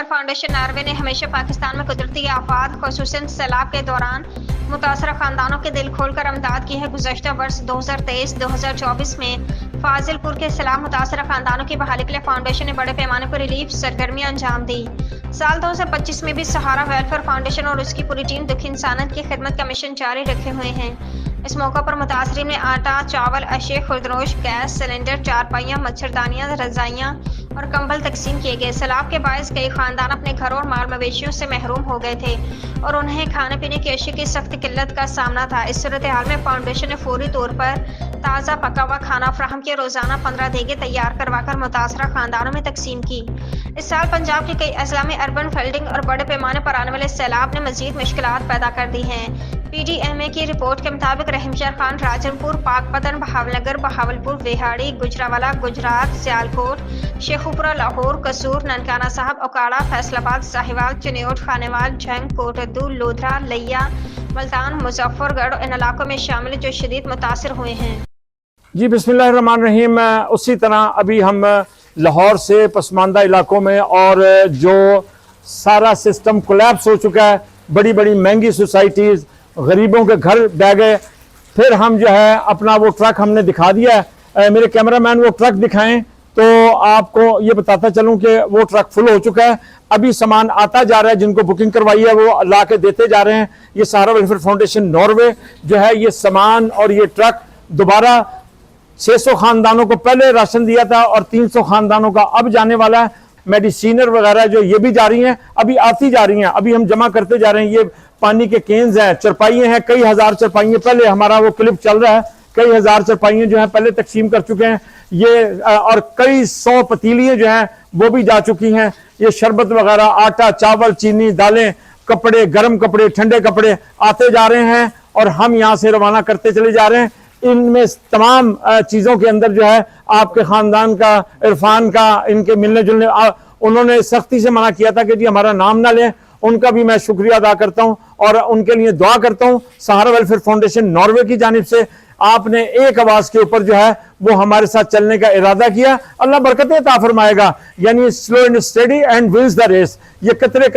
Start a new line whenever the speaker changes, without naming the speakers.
Welfare foundation Norway ने हमेशा पाकिस्तान में कुदरती आफात खुसूसन सैलाब के दौरान मुतासरा खानदानों के दिल खोलकर इमदाद की है। गुज़श्ता वर्ष 2023-2024 में फाजिलपुर के सैलाब मुतासरा खानदानों की बहाली के लिए फाउंडेशन ने बड़े पैमाने पर रिलीफ सरगर्मियां अंजाम दी। साल 2025 में भी सहारा वेलफेयर फाउंडेशन और उसकी पूरी टीम दुखी इंसानियत की खिदमत का मिशन जारी रखे हुए हैं। इस मौका पर मुतासरीन ने आटा, चावल, अशे, खुर्दनोश, गैस सिलेंडर, चारपाइयाँ, मच्छरदानियाँ, रजाइयाँ और कंबल तकसीम किए गए। सैलाब के बायस कई खानदान अपने घरों और माल मवेशियों से महरूम हो गए थे और उन्हें खाने पीने की अशिया की सख्त किल्लत का सामना था। इस सूरत हाल में फाउंडेशन ने फौरी तौर पर ताज़ा पका हुआ खाना फराहम किया। रोजाना 15 देगे तैयार करवाकर मुतासरा खानदानों में तकसीम की। इस साल पंजाब के कई अजला में अर्बन फ्लडिंग और बड़े पैमाने पर आने वाले सैलाब ने मजीद मुश्किलात पैदा कर दी हैं। PDMA की रिपोर्ट के मुताबिक रहीमशहर खान, राजनपुर, पाकपतन, बहावलनगर, बहावलपुर, वेहाड़ी, गुजरावाला, गुजरात, सियालकोट, शेखुपुरा, लाहौर, कसूर, ननकाना साहब, ओकाड़ा, फैसलाबाद, साहिवाल, चिन्योट, खानेवाल, झंग, कोटद्दू, लोधरा, लिया, मुल्तान, मुजफ्फरगढ़ इन इलाकों में शामिल जो शदीद मुतासिर हुए हैं।
जी बिस्मिल्लाहिर्रहमानिर्रहीम। उसी तरह अभी हम लाहौर से पसमानदा इलाकों में और जो सारा सिस्टम कोलैप्स हो चुका है, बड़ी बड़ी महंगी सोसाइटीज़, गरीबों के घर बह गए। फिर हम जो है अपना वो ट्रक हमने दिखा दिया है। मेरे कैमरामैन वो ट्रक दिखाएं तो आपको ये बताता चलूं कि वो ट्रक फुल हो चुका है। अभी सामान आता जा रहा है, जिनको बुकिंग करवाई है वो ला के देते जा रहे हैं। ये सहारा वेलफेयर फाउंडेशन नॉर्वे जो है ये सामान और ये ट्रक दोबारा 600 खानदानों को पहले राशन दिया था और 300 खानदानों का अब जाने वाला है। मेडिसिनर वगैरह जो ये भी जा रही हैं, अभी आती जा रही हैं, अभी हम जमा करते जा रहे हैं। ये पानी के केन्स हैं, चरपाइयाँ हैं, कई हजार चरपाइयाँ, पहले हमारा वो क्लिप चल रहा है, कई हजार चरपाइयाँ जो है पहले तकसीम कर चुके हैं ये, और कई 100 पतीलियाँ जो हैं वो भी जा चुकी हैं। ये शरबत वगैरह, आटा, चावल, चीनी, दालें, कपड़े, गर्म कपड़े, ठंडे कपड़े आते जा रहे हैं और हम यहाँ से रवाना करते चले जा रहे हैं। इनमें तमाम चीज़ों के अंदर जो है आपके ख़ानदान का, इरफान का, इनके मिलने जुलने, उन्होंने सख्ती से मना किया था कि जी हमारा नाम ना लें। उनका भी मैं शुक्रिया अदा करता हूं और उनके लिए दुआ करता हूं। सहारा वेलफेयर फाउंडेशन नॉर्वे की जानिब से आपने एक आवाज के ऊपर जो है वो हमारे साथ चलने का इरादा किया। अल्लाह बरकतें अता फरमाएगा। यानी slow and steady and wins the race. ये कतरे